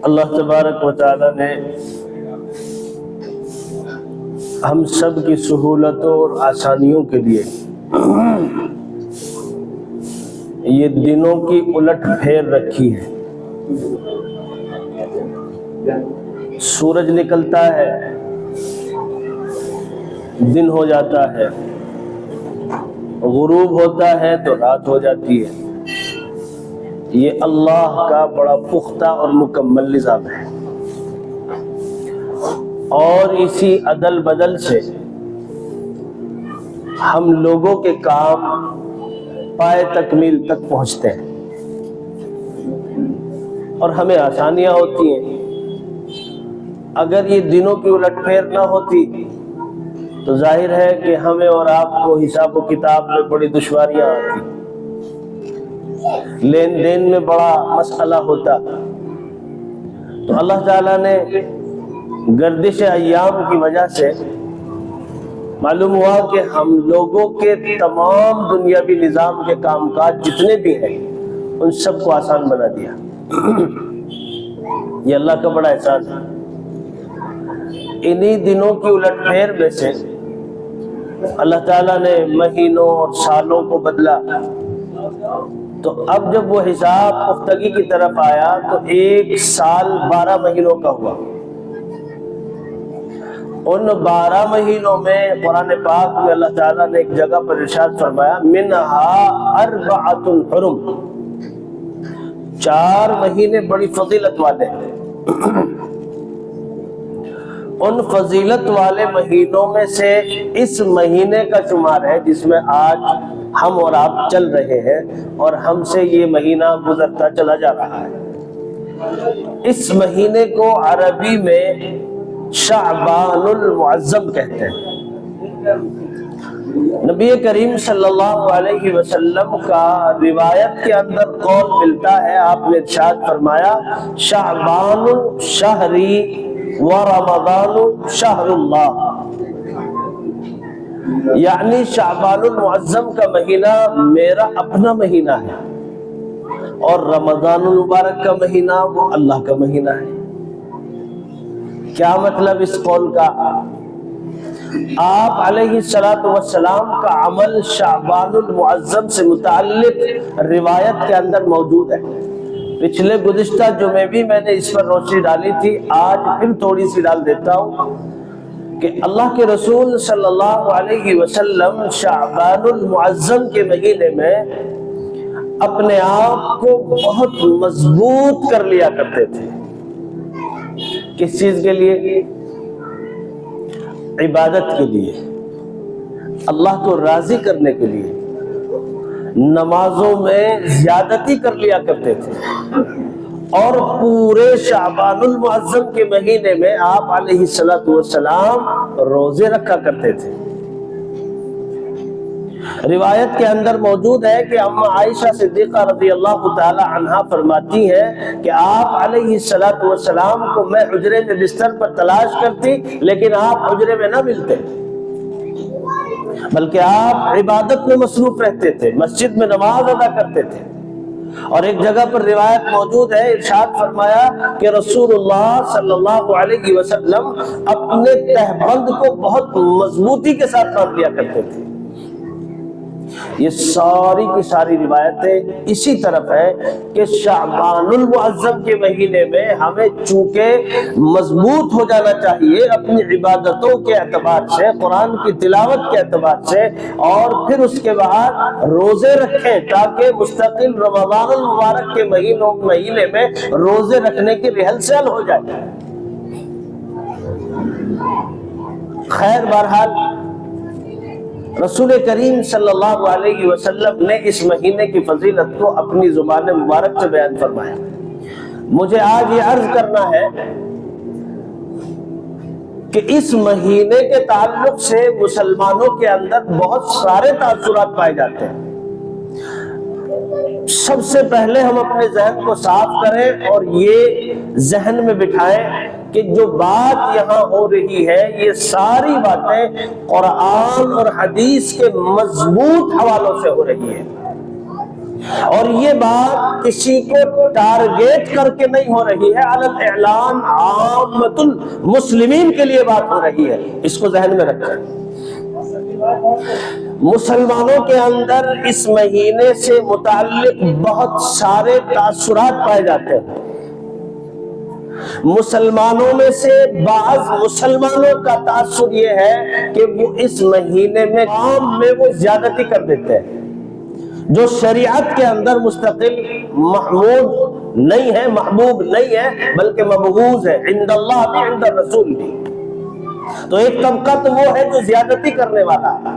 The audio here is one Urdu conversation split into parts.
اللہ تبارک و تعالی نے ہم سب کی سہولتوں اور آسانیوں کے لیے یہ دنوں کی الٹ پھیر رکھی ہے۔ سورج نکلتا ہے، دن ہو جاتا ہے، غروب ہوتا ہے تو رات ہو جاتی ہے۔ یہ اللہ کا بڑا پختہ اور مکمل نظام ہے، اور اسی عدل بدل سے ہم لوگوں کے کام پائے تکمیل تک پہنچتے ہیں اور ہمیں آسانیاں ہوتی ہیں۔ اگر یہ دنوں کی الٹ پھیر نہ ہوتی تو ظاہر ہے کہ ہمیں اور آپ کو حساب و کتاب میں بڑی دشواریاں آتی، لین دین میں بڑا مسئلہ ہوتا۔ تو اللہ تعالیٰ نے گردش ایام کی وجہ سے معلوم ہوا کہ ہم لوگوں کے تمام دنیاوی نظام کے کام کاج جتنے بھی ہیں ان سب کو آسان بنا دیا۔ یہ اللہ کا بڑا احسان ہے۔ انہی دنوں کی الٹ پھیر میں سے اللہ تعالیٰ نے مہینوں اور سالوں کو بدلا، تو اب جب وہ حساب پختگی کی طرف آیا تو 1 سال 12 مہینوں کا ہوا۔ ان 12 مہینوں میں قرآن پاک میں اللہ تعالیٰ نے ایک جگہ پر ارشاد فرمایا منہا 4 حرم، 4 مہینے بڑی فضیلت والے ہیں۔ ان فضیلت والے مہینوں میں سے اس مہینے کا شمار ہے جس میں آج ہم اور آپ چل رہے ہیں، اور ہم سے یہ مہینہ گزرتا چلا جا رہا ہے۔ اس مہینے کو عربی میں شعبان المعظم کہتے ہیں۔ نبی کریم صلی اللہ علیہ وسلم کا روایت کے اندر قول ملتا ہے، آپ نے ارشاد فرمایا شعبان شہری و رمضان شہر اللہ، یعنی شعبان المعظم کا مہینہ میرا اپنا مہینہ ہے، اور رمضان المبارک کا مہینہ وہ اللہ کا مہینہ ہے۔ کیا مطلب اس قول کا؟ آپ علیہ السلام کا عمل شعبان المعظم سے متعلق روایت کے اندر موجود ہے۔ پچھلے گزشتہ جمعے بھی میں نے اس پر روشنی ڈالی تھی، آج پھر تھوڑی سی ڈال دیتا ہوں کہ اللہ کے رسول صلی اللہ علیہ وسلم شعبان المعظم کے مہینے میں اپنے آپ کو بہت مضبوط کر لیا کرتے تھے۔ کس چیز کے لیے؟ عبادت کے لیے، اللہ کو راضی کرنے کے لیے نمازوں میں زیادتی کر لیا کرتے تھے، اور پورے شعبان المعظم کے مہینے میں آپ علیہ السلام روزے رکھا کرتے تھے۔ روایت کے اندر موجود ہے کہ اما عائشہ صدیقہ رضی اللہ تعالی عنہا فرماتی ہیں کہ آپ علیہ السلام کو میں حجرے میں بستر پر تلاش کرتی، لیکن آپ حجرے میں نہ ملتے، بلکہ آپ عبادت میں مصروف رہتے تھے، مسجد میں نماز ادا کرتے تھے۔ اور ایک جگہ پر روایت موجود ہے، ارشاد فرمایا کہ رسول اللہ صلی اللہ علیہ وسلم اپنے تہبند کو بہت مضبوطی کے ساتھ باندھ لیا کرتے تھے۔ یہ ساری کی ساری روایتیں اسی طرف ہے کہ شعبان المعظم کے مہینے میں ہمیں چونکہ مضبوط ہو جانا چاہیے اپنی عبادتوں کے اعتبار سے، قرآن کی تلاوت کے اعتبار سے، اور پھر اس کے بعد روزے رکھیں تاکہ مستقل رمضان المبارک کے مہینے میں روزے رکھنے کی ریہرسل ہو جائے۔ خیر، بہرحال رسول کریم صلی اللہ علیہ وسلم نے اس مہینے کی فضیلت کو اپنی زبان مبارک سے بیان فرمایا۔ مجھے آج یہ عرض کرنا ہے کہ اس مہینے کے تعلق سے مسلمانوں کے اندر بہت سارے تاثرات پائے جاتے ہیں۔ سب سے پہلے ہم اپنے ذہن کو صاف کریں اور یہ ذہن میں بٹھائیں کہ جو بات یہاں ہو رہی ہے یہ ساری باتیں قرآن اور حدیث کے مضبوط حوالوں سے ہو رہی ہے۔ اور یہ بات کسی کو ٹارگیٹ کر کے نہیں ہو رہی ہے، علی الاعلان عامۃ المسلمین کے لیے بات ہو رہی ہے، اس کو ذہن میں رکھیں۔ مسلمانوں کے اندر اس مہینے سے متعلق بہت سارے تاثرات پائے جاتے ہیں۔ مسلمانوں میں سے بعض مسلمانوں کا تاثر یہ ہے کہ وہ اس مہینے میں کام میں وہ زیادتی کر دیتے ہیں، جو شریعت کے اندر مستقل محمود نہیں ہے، محبوب نہیں ہے، بلکہ مبغوض ہے، عند اللہ بھی عند الرسول بھی۔ تو ایک طبقہ تو وہ ہے جو زیادتی کرنے والا ہے۔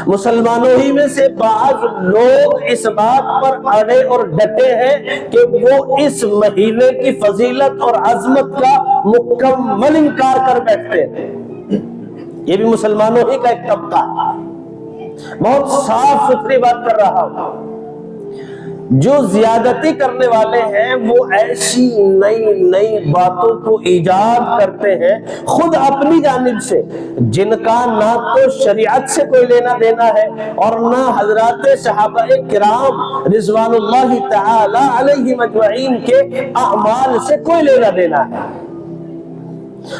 مسلمانوں ہی میں سے بعض لوگ اس بات پر اڑے اور ڈٹے ہیں کہ وہ اس مہینے کی فضیلت اور عظمت کا مکمل انکار کر بیٹھتے ہیں۔ یہ بھی مسلمانوں ہی کا ایک طبقہ ہے۔ بہت صاف ستھری بات کر رہا ہوں، جو زیادتی کرنے والے ہیں وہ ایسی نئی نئی باتوں کو ایجاد کرتے ہیں خود اپنی جانب سے، جن کا نہ تو شریعت سے کوئی لینا دینا ہے اور نہ حضرات صحابہ کرام رضوان اللہ تعالی علیہم اجمعین کے اعمال سے کوئی لینا دینا ہے۔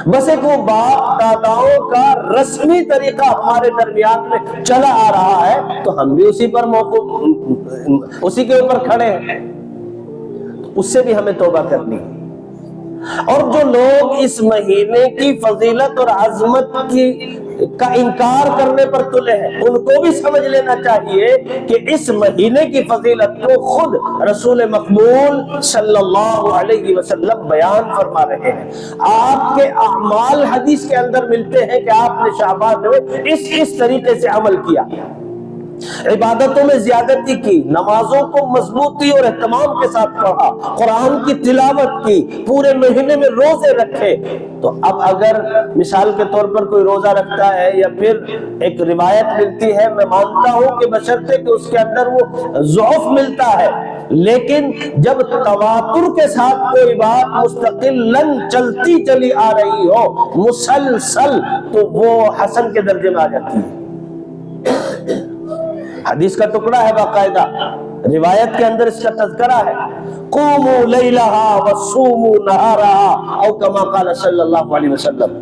بس ایک وہ باپ داداؤں کا رسمی طریقہ ہمارے درمیان میں چلا آ رہا ہے، تو ہم بھی اسی پر اسی کے اوپر کھڑے ہیں، اس سے بھی ہمیں توبہ کرنی ہے۔ اور جو لوگ اس مہینے کی فضیلت اور عظمت کا انکار کرنے پر تلے ہیں، ان کو بھی سمجھ لینا چاہیے کہ اس مہینے کی فضیلت کو خود رسول مقبول صلی اللہ علیہ وسلم بیان فرما رہے ہیں۔ آپ کے اعمال حدیث کے اندر ملتے ہیں کہ آپ نے شعبان میں اس طریقے سے عمل کیا، عبادتوں میں زیادتی کی، نمازوں کو مضبوطی اور اہتمام کے ساتھ پڑھا، قرآن کی تلاوت کی، پورے مہینے میں روزے رکھے۔ تو اب اگر مثال کے طور پر کوئی روزہ رکھتا ہے یا پھر ایک روایت ملتی ہے، میں مانتا ہوں کہ بشرطے کہ اس کے اندر وہ ضعف ملتا ہے، لیکن جب تواتر کے ساتھ کوئی بات مستقلاً چلتی چلی آ رہی ہو مسلسل، تو وہ حسن کے درجے میں آ جاتی ہے۔ حدیث کا ٹکڑا ہے، باقاعدہ روایت کے اندر اس کا تذکرہ ہے، قوموا لیلہا وصوموا نہارہا، او کما قال صلی اللہ علیہ وسلم۔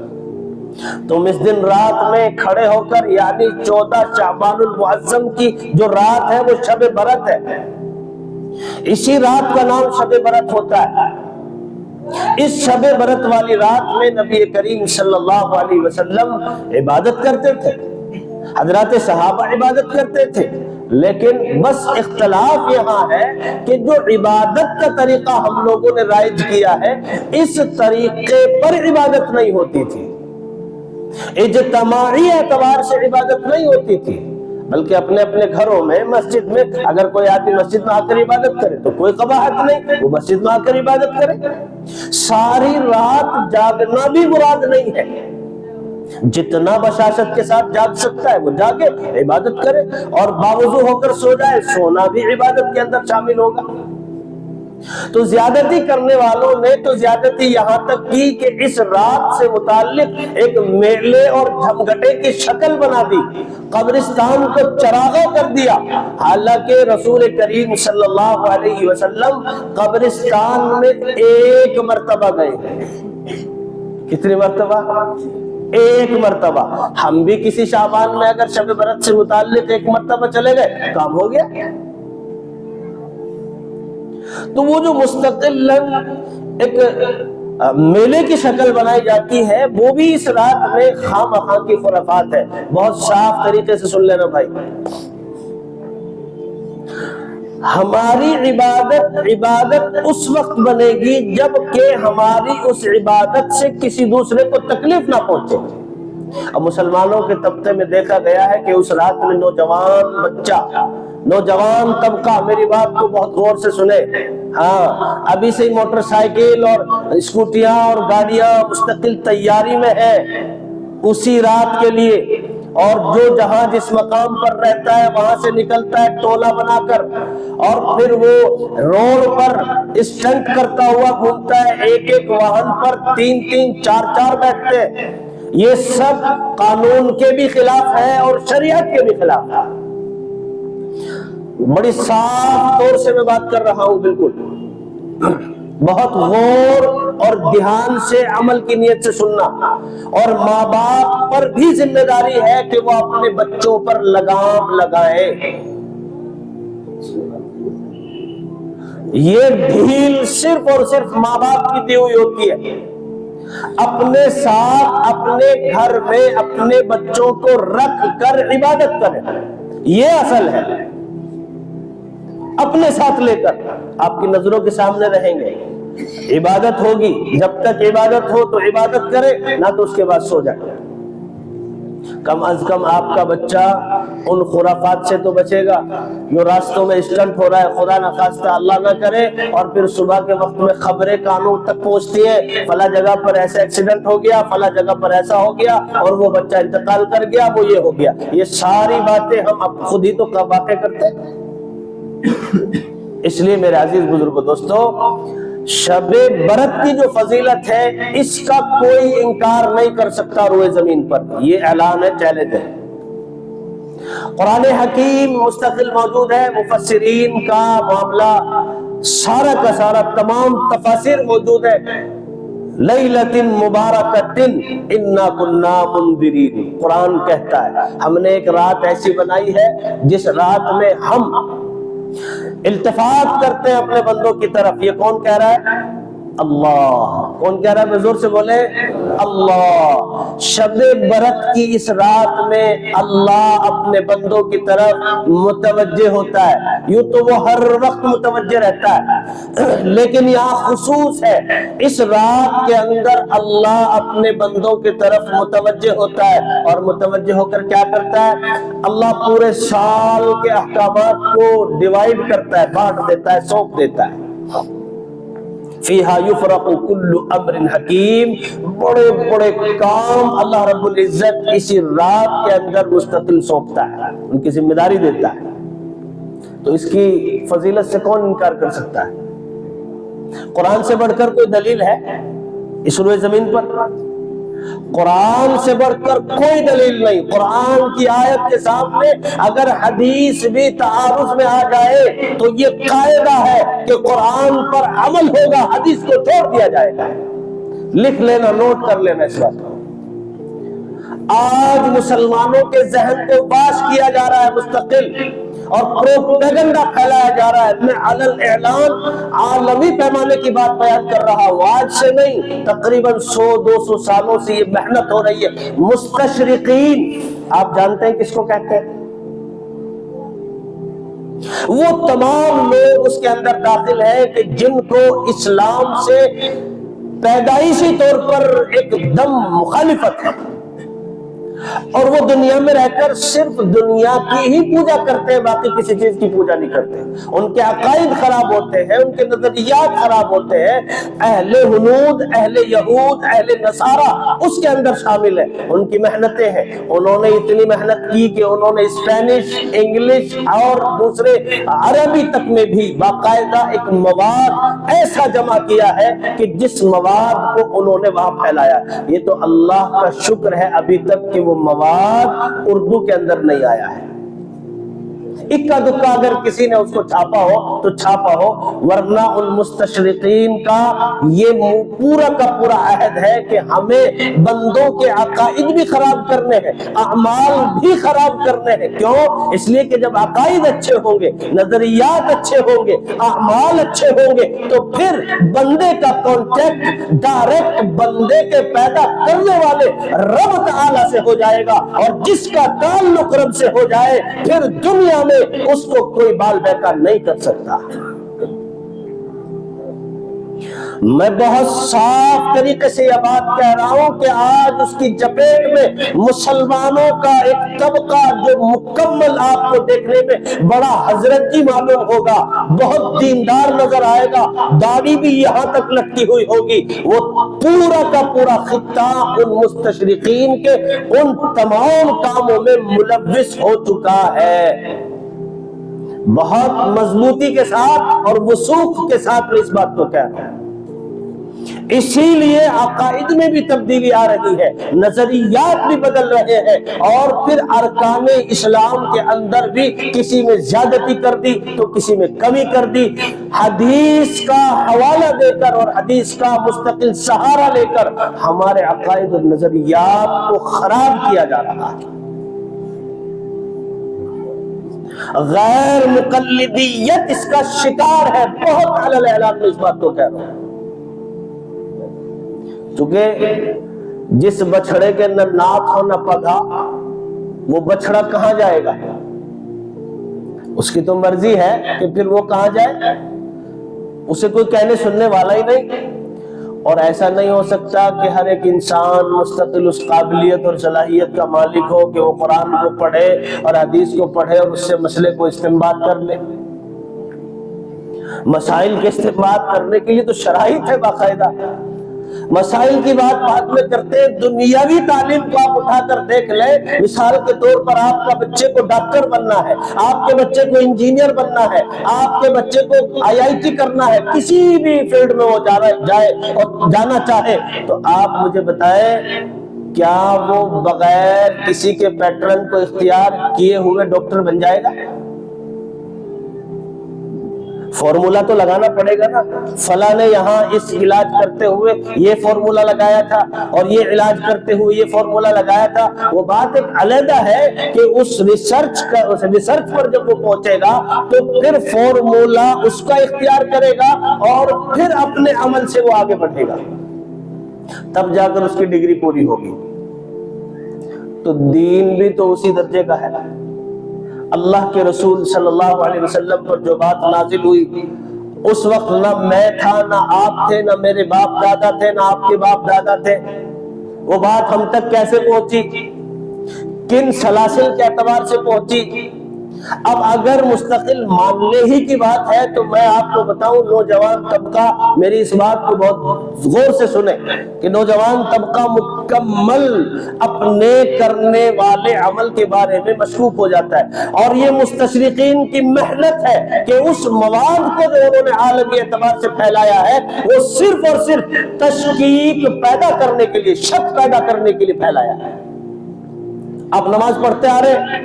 تم اس دن رات میں کھڑے ہو کر، یعنی 14 شعبان المعظم کی جو رات ہے وہ شب برت ہے، اسی رات کا نام شب برت ہوتا ہے۔ اس شب برت والی رات میں نبی کریم صلی اللہ علیہ وسلم عبادت کرتے تھے، حضرات صحابہ عبادت کرتے تھے، لیکن بس اختلاف یہاں ہے کہ جو عبادت کا طریقہ ہم لوگوں نے رائج کیا ہے، اس طریقے پر عبادت نہیں ہوتی تھی، اجتماعی اعتبار سے عبادت نہیں ہوتی تھی، بلکہ اپنے اپنے گھروں میں، مسجد میں، اگر کوئی آدمی مسجد میں آ کر عبادت کرے تو کوئی قباحت نہیں، وہ مسجد میں آ کر عبادت کرے۔ ساری رات جاگنا بھی مراد نہیں ہے، جتنا بشاشت کے ساتھ جاگ سکتا ہے وہ جاگے، عبادت کرے، اور باوضو ہو کر سو جائے، سونا بھی عبادت کے اندر شامل ہوگا۔ تو زیادتی کرنے والوں نے تو زیادتی یہاں تک کی کہ اس رات سے متعلق ایک میلے اور جھمگٹے کی شکل بنا دی، قبرستان کو چراغاں کر دیا، حالانکہ رسول کریم صلی اللہ علیہ وسلم قبرستان میں ایک مرتبہ گئے۔ کتنی مرتبہ؟ ایک مرتبہ۔ ہم بھی کسی شعبان میں اگر شب برت سے متعلق ایک مرتبہ چلے گئے، کام ہو گیا۔ تو وہ جو مستقلاً ایک میلے کی شکل بنائی جاتی ہے، وہ بھی اس رات میں خواہ مخواہ کی خرافات ہے۔ بہت صاف طریقے سے سن لینا بھائی، ہماری عبادت اس وقت بنے گی جب کہ ہماری اس عبادت سے کسی دوسرے کو تکلیف نہ پہنچے۔ اب مسلمانوں کے طبقے میں دیکھا گیا ہے کہ اس رات میں نوجوان بچہ، نوجوان طبقہ، میری بات کو بہت غور سے سنے، ہاں ابھی سے موٹر سائیکل اور اسکوٹیاں اور گاڑیاں مستقل تیاری میں ہیں اسی رات کے لیے، اور جو جہاں جس مقام پر رہتا ہے وہاں سے نکلتا ہے ٹولہ بنا کر، اور پھر وہ روڈ پر اسٹنٹ کرتا ہوا گھومتا ہے، ایک ایک واہن پر 3-3 4-4 بیٹھتے ہیں۔ یہ سب قانون کے بھی خلاف ہے اور شریعت کے بھی خلاف ہے۔ بڑی صاف طور سے میں بات کر رہا ہوں، بالکل بہت غور اور دھیان سے عمل کی نیت سے سننا. اور ماں باپ پر بھی ذمہ داری ہے کہ وہ اپنے بچوں پر لگام لگائیں. یہ ڈھیل صرف اور صرف ماں باپ کی دی ہوئی ہوتی ہے. اپنے ساتھ اپنے گھر میں اپنے بچوں کو رکھ کر عبادت کریں، یہ اصل ہے. اپنے ساتھ لے کر آپ کی نظروں کے سامنے رہیں گے، عبادت ہوگی. جب تک عبادت ہو تو عبادت کرے، نہ تو اس کے بعد سو جائے. کم از کم آپ کا بچہ ان خرافات سے تو بچے گا جو راستوں میں اسٹنٹ ہو رہا ہے، خدا نہ خواستہ اللہ نہ کرے، اور پھر صبح کے وقت میں خبریں کانوں تک پہنچتی ہے فلاں جگہ پر ایسا ایکسیڈنٹ ہو گیا، فلاں جگہ پر ایسا ہو گیا، اور وہ بچہ انتقال کر گیا، وہ یہ ہو گیا. یہ ساری باتیں ہم اب خود ہی تو واقع کرتے ہیں. اس لیے میرے عزیز بزرگوں دوستو، شب برات کی جو فضیلت ہے اس کا کوئی انکار نہیں کر سکتا روئے زمین پر. یہ اعلان ہے، چیلنج ہے. قرآن حکیم مستقل موجود ہے، مفسرین کا معاملہ سارا کا سارا تمام تفاسیر موجود ہے. لیلۃ مبارکۃ انا کنا منذرین، قرآن کہتا ہے ہم نے ایک رات ایسی بنائی ہے جس رات میں ہم التفات کرتے ہیں اپنے بندوں کی طرف. یہ کون کہہ رہا ہے؟ اللہ. کون کہہ رہا ہے؟ بزرگ سے بولے اللہ. شب برات کی اس رات میں اللہ اپنے بندوں کی طرف متوجہ ہوتا ہے. یوں تو وہ ہر وقت متوجہ رہتا ہے، لیکن یہاں خصوص ہے، اس رات کے اندر اللہ اپنے بندوں کی طرف متوجہ ہوتا ہے. اور متوجہ ہو کر کیا کرتا ہے؟ اللہ پورے سال کے احکامات کو ڈیوائیڈ کرتا ہے، بانٹ دیتا ہے، سونپ دیتا ہے. فیہا یفرق کل امر حکیم، بڑے بڑے کام اللہ رب العزت اسی رات کے اندر مستقل سونپتا ہے، ان کی ذمہ داری دیتا ہے. تو اس کی فضیلت سے کون انکار کر سکتا ہے؟ قرآن سے بڑھ کر کوئی دلیل ہے اس روئے زمین پر؟ قرآن سے بڑھ کر کوئی دلیل نہیں. قرآن کی آیت کے سامنے اگر حدیث بھی تعارض میں آ جائے تو یہ قاعدہ ہے کہ قرآن پر عمل ہوگا، حدیث کو چھوڑ دیا جائے گا. لکھ لینا، نوٹ کر لینا اس بات کو. آج مسلمانوں کے ذہن کو باش کیا جا رہا ہے مستقل، اور پروپیگنڈا پھیلایا جا رہا ہے. میں علل اعلان عالمی پیمانے کی بات بیان کر رہا ہوں، آج سے نہیں، تقریباً 100-200 سالوں سے یہ محنت ہو رہی ہے. مستشرقین آپ جانتے ہیں کس کو کہتے ہیں؟ وہ تمام لوگ اس کے اندر داخل ہیں کہ جن کو اسلام سے پیدائشی طور پر ایک دم مخالفت ہے، اور وہ دنیا میں رہ کر صرف دنیا کی ہی پوجا کرتے ہیں، باقی کسی چیز کی پوجا نہیں کرتے. ان کے عقائد خراب ہوتے ہیں، ان کے نظریات خراب ہوتے ہیں. اہل ہنود، اہل یہود، اہل نصارہ اس کے اندر شامل ہے. ان کی محنتیں ہیں، انہوں نے اتنی محنت کی کہ انہوں نے اسپینش، انگلش اور دوسرے عربی تک میں بھی باقاعدہ ایک مواد ایسا جمع کیا ہے کہ جس مواد کو انہوں نے وہاں پھیلایا. یہ تو اللہ کا شکر ہے ابھی تک کہ وہ مواد اردو کے اندر نہیں آیا ہے. اکا دکا اگر کسی نے اس کو چھاپا ہو تو چھاپا ہو، ورنہ ان مستشرقین کا یہ پورا کا پورا عہد ہے کہ ہمیں بندوں کے عقائد بھی خراب کرنے ہیں، اعمال بھی خراب کرنے ہیں. کیوں؟ اس لیے کہ جب عقائد اچھے ہوں گے، نظریات اچھے ہوں گے، اعمال اچھے ہوں گے، تو پھر بندے کا کانٹیکٹ ڈائریکٹ بندے کے پیدا کرنے والے رب تعالی سے ہو جائے گا، اور جس کا تعلق رب سے ہو جائے پھر دنیا میں اس کو کوئی بال بیکار نہیں کر سکتا. میں بہت صاف طریقے سے یہ بات کہہ رہا ہوں کہ آج اس کی چپیٹ میں مسلمانوں کا ایک طبقہ جو مکمل آپ کو دیکھنے میں بڑا حضرت جی معلوم ہوگا، بہت دیندار نظر آئے گا، داڑھی بھی یہاں تک لٹکی ہوئی ہوگی، وہ پورا کا پورا خطہ ان مستشرقین کے ان تمام کاموں میں ملوث ہو چکا ہے. بہت مضبوطی کے ساتھ اور وثوق کے ساتھ میں اس بات کو کہہ رہا ہوں. اسی لیے عقائد میں بھی تبدیلی آ رہی ہے، نظریات بھی بدل رہے ہیں، اور پھر ارکان اسلام کے اندر بھی کسی میں زیادتی کر دی تو کسی میں کمی کر دی۔ حدیث کا حوالہ دے کر اور حدیث کا مستقل سہارا لے کر ہمارے عقائد اور نظریات کو خراب کیا جا رہا ہے۔ غیر مقلدیت اس کا شکار ہے، بہت علی اعلان میں اس بات کو کہہ رہا ہوں، چونکہ جس بچڑے کے نہ ناک ہو نہ پگھا، وہ بچڑا کہاں جائے گا؟ اس کی تو مرضی ہے کہ پھر وہ کہاں جائے، اسے کوئی کہنے سننے والا ہی نہیں۔ اور ایسا نہیں ہو سکتا کہ ہر ایک انسان مستقل اس قابلیت اور صلاحیت کا مالک ہو کہ وہ قرآن کو پڑھے اور حدیث کو پڑھے اور اس سے مسئلے کو استنباط کر لے۔ مسائل کے استنباط کرنے کے لیے تو شرائط ہے باقاعدہ۔ مسائل کی بات بعد میں کرتے ہیں، دنیاوی تعلیم کو آپ اٹھا کر دیکھ لیں۔ مثال کے طور پر آپ کا بچے کو ڈاکٹر بننا ہے، آپ کے بچے کو انجینئر بننا ہے، آپ کے بچے کو IIT کرنا ہے، کسی بھی فیلڈ میں وہ جائے اور جانا چاہے، تو آپ مجھے بتائیں کیا وہ بغیر کسی کے پیٹرن کو اختیار کیے ہوئے ڈاکٹر بن جائے گا؟ فارمولا تو لگانا پڑے گا نا، فلاں نے یہاں اس علاج کرتے ہوئے یہ فارمولا لگایا تھا اور یہ علاج کرتے ہوئے یہ فارمولا لگایا تھا۔ وہ بات ایک علیحدہ ہے کہ اس ریسرچ پر جب وہ پہنچے گا تو پھر فارمولا اس کا اختیار کرے گا اور پھر اپنے عمل سے وہ آگے بڑھے گا، تب جا کر اس کی ڈگری پوری ہوگی۔ تو دین بھی تو اسی درجے کا ہے۔ اللہ کے رسول صلی اللہ علیہ وسلم پر جو بات نازل ہوئی، اس وقت نہ میں تھا، نہ آپ تھے، نہ میرے باپ دادا تھے، نہ آپ کے باپ دادا تھے۔ وہ بات ہم تک کیسے پہنچی، کن سلاسل کے اعتبار سے پہنچی؟ اب اگر مستقل ماننے ہی کی بات ہے تو میں آپ کو بتاؤں، نوجوان طبقہ میری اس بات کو بہت غور سے سنیں کہ نوجوان طبقہ مکمل اپنے کرنے والے عمل کے بارے میں مشکوک ہو جاتا ہے، اور یہ مستشرقین کی محنت ہے کہ اس مواد کو جو انہوں نے عالمی اعتبار سے پھیلایا ہے وہ صرف اور صرف تشکیک پیدا کرنے کے لیے، شک پیدا کرنے کے لیے پھیلایا ہے۔ آپ نماز پڑھتے آ رہے،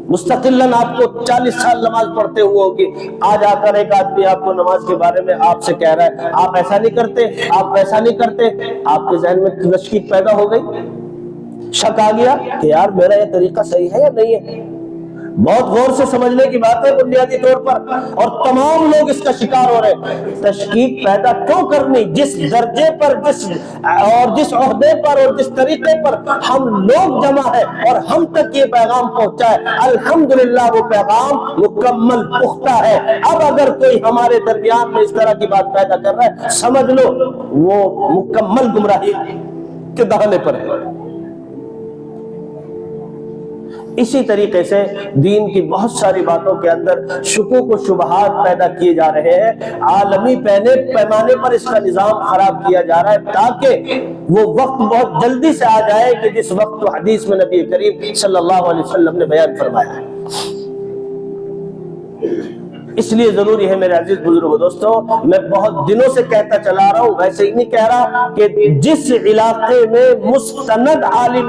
مستقلاً آپ کو 40 سال نماز پڑھتے ہوئے ہوگی، آج آ کر ایک آدمی آپ کو نماز کے بارے میں آپ سے کہہ رہا ہے آپ ایسا نہیں کرتے، آپ ویسا نہیں کرتے، آپ کے ذہن میں تشکیک پیدا ہو گئی، شک آ گیا کہ یار میرا یہ طریقہ صحیح ہے یا نہیں ہے۔ بہت غور سے سمجھنے کی بات ہے بنیادی طور پر، اور تمام لوگ اس کا شکار ہو رہے ہیں۔ تشکیک پیدا کیوں کرنی؟ جس درجے پر، جس عہدے پر اور جس طریقے پر ہم لوگ جمع ہے اور ہم تک یہ پیغام پہنچا ہے، الحمدللہ وہ پیغام مکمل پختہ ہے۔ اب اگر کوئی ہمارے درمیان میں اس طرح کی بات پیدا کر رہا ہے، سمجھ لو وہ مکمل گمراہی کے دہانے پر ہے۔ اسی طریقے سے دین کی بہت ساری باتوں کے اندر شکوک و شبہات پیدا کیے جا رہے ہیں، عالمی پیمانے پر اس کا نظام خراب کیا جا رہا ہے تاکہ وہ وقت بہت جلدی سے آ جائے کہ جس وقت کو حدیث میں نبی کریم صلی اللہ علیہ وسلم نے بیان فرمایا ہے۔ اس لیے ضروری ہے میرے عزیز بزرگوں دوستو، میں بہت دنوں سے کہتا چلا رہا ہوں، ویسے ہی نہیں کہہ رہا، کہ جس علاقے میں مستند عالم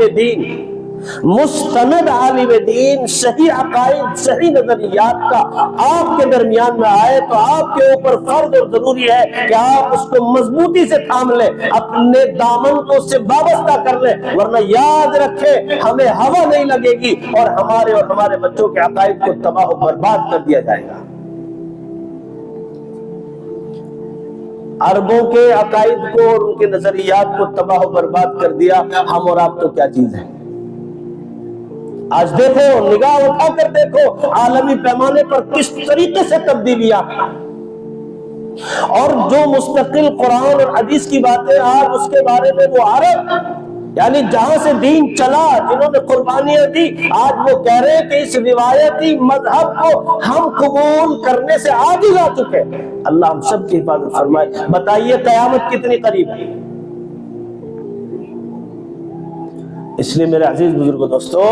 دین صحیح عقائد، صحیح نظریات کا آپ کے درمیان میں آئے تو آپ کے اوپر فرض اور ضروری ہے کہ آپ اس کو مضبوطی سے تھام لیں، اپنے دامن کو اس سے وابستہ کر لیں، ورنہ یاد رکھیں ہمیں ہوا نہیں لگے گی اور ہمارے بچوں کے عقائد کو تباہ و برباد کر دیا جائے گا۔ عربوں کے عقائد کو اور ان کے نظریات کو تباہ و برباد کر دیا، ہم اور آپ تو کیا چیز ہے؟ آج دیکھو، نگاہ اٹھا کر دیکھو عالمی پیمانے پر کس طریقے سے تبدیلیاں، اور جو مستقل قرآن اور حدیث کی باتیں آج اس کے بارے میں وہ عرب، یعنی جہاں سے دین چلا، جنہوں نے قربانیاں دی، آج وہ کہہ رہے ہیں کہ اس روایتی مذہب کو ہم قبول کرنے سے عاجز آ چکے۔ اللہ ہم سب کی حفاظت فرمائے۔ بتائیے قیامت کتنی قریب ہے؟ اس لیے میرے عزیز بزرگوں دوستو،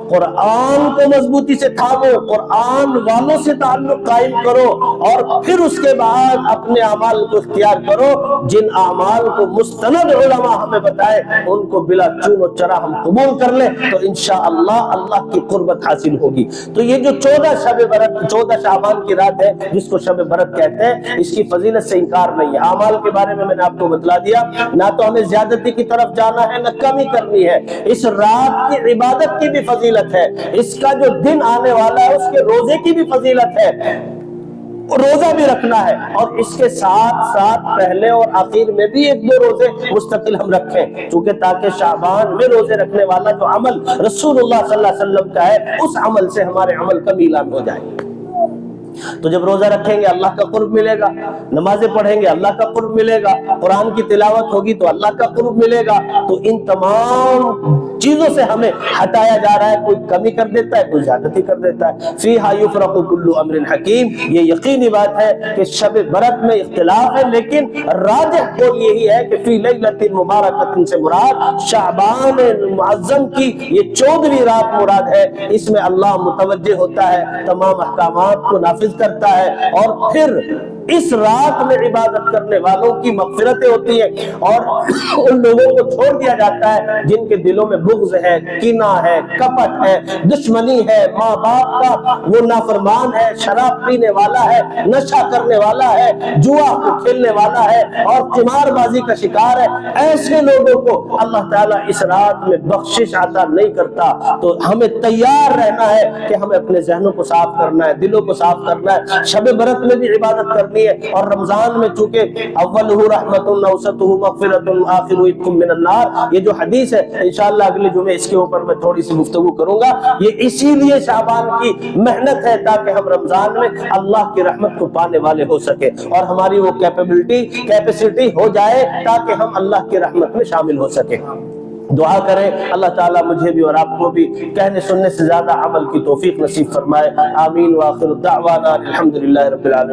قرآن کو مضبوطی سے تھامو، قرآن والوں سے تعلق قائم کرو، اور پھر اس کے بعد اپنے اعمال کو اختیار کرو جن اعمال کو مستند علماء ہمیں بتائے، ان کو بلا چون و چرا ہم قبول کر لیں تو انشاءاللہ اللہ کی قربت حاصل ہوگی۔ تو یہ جو 14 شعبان کی رات ہے جس کو شب برات کہتے ہیں، اس کی فضیلت سے انکار نہیں ہے۔ اعمال کے بارے میں نے آپ کو بتلا دیا، نہ تو ہمیں زیادتی کی طرف جانا ہے نہ کمی کرنی ہے۔ اس رات کی عبادت کی بھی فضیلت ہے، اس کا جو دن آنے والا ہے اس کے روزے کی بھی فضیلت ہے، روزہ بھی رکھنا ہے، اور اس کے ساتھ ساتھ پہلے اور آخر میں بھی 1-2 روزے مستقل ہم رکھیں، چونکہ تاکہ شعبان میں روزے رکھنے والا جو عمل رسول اللہ صلی اللہ علیہ وسلم کا ہے اس عمل سے ہمارے عمل کا میلان ہو جائے۔ تو جب روزہ رکھیں گے اللہ کا قرب ملے گا، نمازیں پڑھیں گے اللہ کا قرب ملے گا، قرآن کی تلاوت ہوگی تو اللہ کا قرب ملے گا۔ تو ان تمام چیزوں سے ہمیں ہٹایا جا رہا ہے، کوئی کمی کر دیتا ہے، کوئی زیادتی کر دیتا ہے۔ فیہا یفرق کل امر حکیم، یہ یقینی بات ہے کہ شب برات میں اختلاف ہے، لیکن راجح قول یہی ہے کہ فی لیلۃ مبارکۃ سے مراد شعبان معظم کی یہ 14ویں رات مراد ہے۔ اس میں اللہ متوجہ ہوتا ہے، تمام احکامات کو نافذ کرتا ہے، اور پھر اس رات میں عبادت کرنے والوں کی مغفرتیں ہوتی ہیں، اور ان لوگوں کو چھوڑ دیا جاتا ہے جن کے دلوں میں بغض ہے، کینہ ہے، کپٹ ہے، دشمنی ہے، ماں باپ کا وہ نافرمان ہے، شراب پینے والا ہے، نشہ کرنے والا ہے، جوا کھیلنے والا ہے، اور قمار بازی کا شکار ہے۔ ایسے لوگوں کو اللہ تعالیٰ اس رات میں بخشش عطا نہیں کرتا۔ تو ہمیں تیار رہنا ہے کہ ہمیں اپنے ذہنوں کو صاف کرنا ہے، دلوں کو صاف کرنا ہے، شب برات میں بھی عبادت کرنی ہے، اور رمضان میں چونکہ اولہ رحمت اوسطہ مغفرۃ آخرہ عتق من النار، یہ جو حدیث ہے انشاءاللہ اگلے جمعے اس کے اوپر میں تھوڑی سی گفتگو کروں گا۔ یہ اسی لیے شعبان کی محنت ہے تاکہ ہم رمضان میں اللہ کی رحمت کو پانے والے ہو سکے، اور ہماری وہ کیپیسٹی ہو جائے تاکہ ہم اللہ کی رحمت میں شامل ہو سکے۔ دعا کریں اللہ تعالیٰ مجھے بھی اور آپ کو بھی کہنے سننے سے زیادہ عمل کی توفیق نصیب فرمائے۔ آمین، وآخر دعوانا الحمدللہ رب العالمین۔